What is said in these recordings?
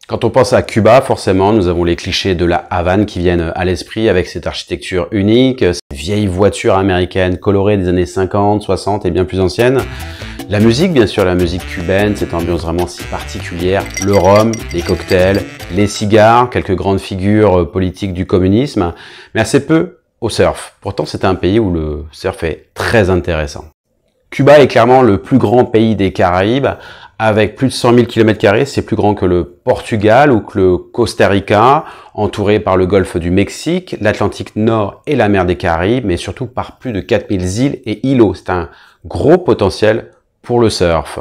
Quand on pense à Cuba, forcément, nous avons les clichés de la Havane qui viennent à l'esprit avec cette architecture unique, ces vieilles voitures américaines colorées des années 50, 60 et bien plus anciennes. La musique, bien sûr, la musique cubaine, cette ambiance vraiment si particulière. Le rhum, les cocktails, les cigares, quelques grandes figures politiques du communisme, mais assez peu au surf. Pourtant, c'est un pays où le surf est très intéressant. Cuba est clairement le plus grand pays des Caraïbes, avec plus de 100 000 km², c'est plus grand que le Portugal ou que le Costa Rica, entouré par le golfe du Mexique, l'Atlantique Nord et la mer des Caraïbes, mais surtout par plus de 4000 îles et îlots. C'est un gros potentiel pour le surf.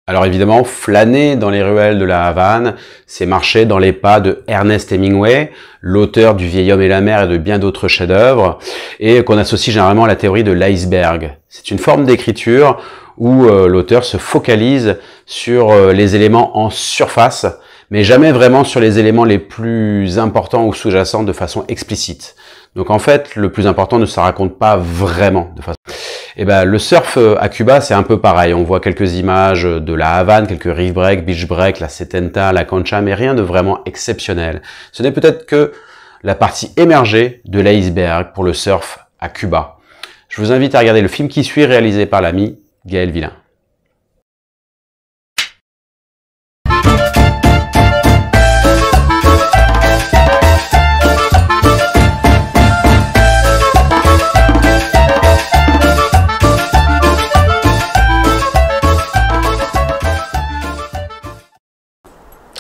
Alors évidemment, flâner dans les ruelles de la Havane, c'est marcher dans les pas de Ernest Hemingway, l'auteur du Vieil homme et la mer et de bien d'autres chefs-d'œuvre, et qu'on associe généralement à la théorie de l'iceberg. C'est une forme d'écriture où l'auteur se focalise sur les éléments en surface, mais jamais vraiment sur les éléments les plus importants ou sous-jacents de façon explicite. Donc en fait, le plus important ne se raconte pas vraiment de façon... Et ben, le surf à Cuba, c'est un peu pareil. On voit quelques images de la Havane, quelques reef break, beach break, la 70, la Concha, mais rien de vraiment exceptionnel. Ce n'est peut-être que la partie émergée de l'iceberg pour le surf à Cuba. Je vous invite à regarder le film qui suit, réalisé par l'ami Gaël Villain.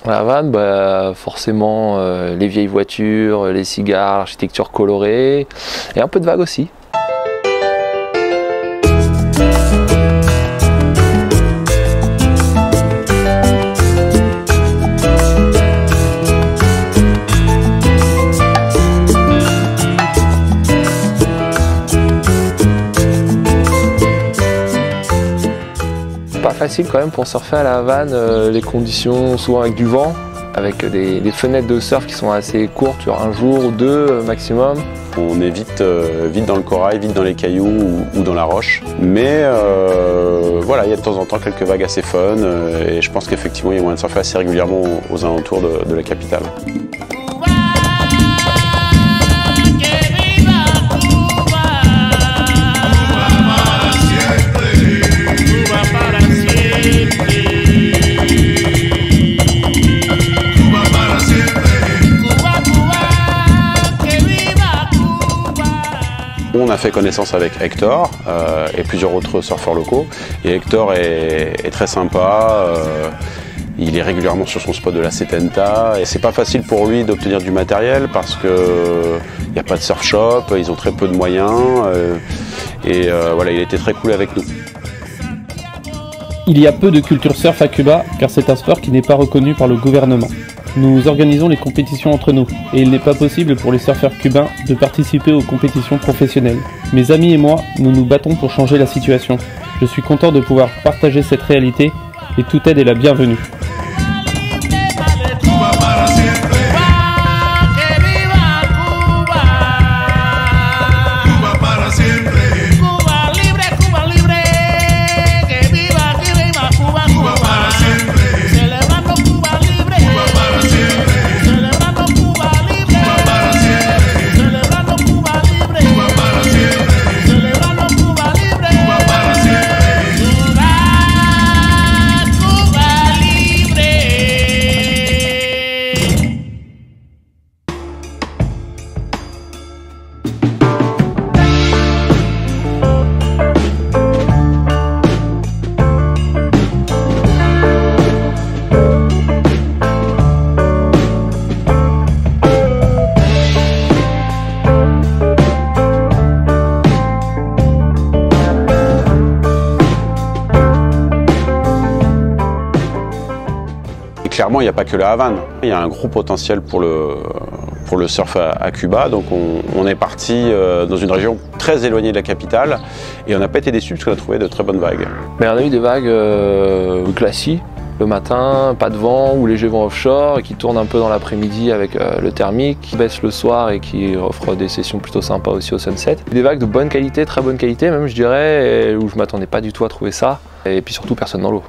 La Havane, forcément les vieilles voitures, les cigares, l'architecture colorée et un peu de vagues aussi. Pas facile quand même pour surfer à la Havane, les conditions souvent avec du vent, avec des fenêtres de surf qui sont assez courtes, sur un jour ou deux maximum. On est vite dans le corail, vite dans les cailloux ou dans la roche. Mais voilà, il y a de temps en temps quelques vagues assez fun et je pense qu'effectivement il y a moyen de surfer assez régulièrement aux alentours de la capitale. On a fait connaissance avec Hector et plusieurs autres surfeurs locaux. Et Hector est très sympa, il est régulièrement sur son spot de la 70 et c'est pas facile pour lui d'obtenir du matériel parce que il n'y a pas de surf shop, ils ont très peu de moyens voilà, il était très cool avec nous. Il y a peu de culture surf à Cuba car c'est un sport qui n'est pas reconnu par le gouvernement. Nous organisons les compétitions entre nous, et il n'est pas possible pour les surfeurs cubains de participer aux compétitions professionnelles. Mes amis et moi, nous nous battons pour changer la situation. Je suis content de pouvoir partager cette réalité, et toute aide est la bienvenue. Clairement, il n'y a pas que la Havane. Il y a un gros potentiel pour le surf à Cuba. Donc on est parti dans une région très éloignée de la capitale et on n'a pas été déçus parce qu'on a trouvé de très bonnes vagues. Mais on a eu des vagues classiques. Le matin, pas de vent ou léger vent offshore et qui tourne un peu dans l'après-midi avec le thermique, qui baisse le soir et qui offre des sessions plutôt sympas aussi au sunset. Des vagues de bonne qualité, très bonne qualité même je dirais, où je m'attendais pas du tout à trouver ça. Et puis surtout personne dans l'eau.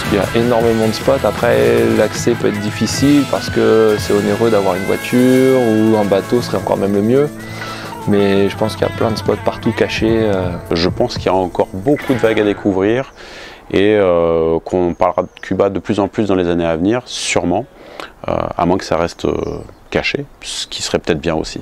pense qu'il y a énormément de spots. Après, l'accès peut être difficile parce que c'est onéreux d'avoir une voiture ou un bateau serait encore même le mieux. Mais je pense qu'il y a plein de spots partout cachés. Je pense qu'il y a encore beaucoup de vagues à découvrir et qu'on parlera de Cuba de plus en plus dans les années à venir, sûrement, à moins que ça reste caché, ce qui serait peut-être bien aussi.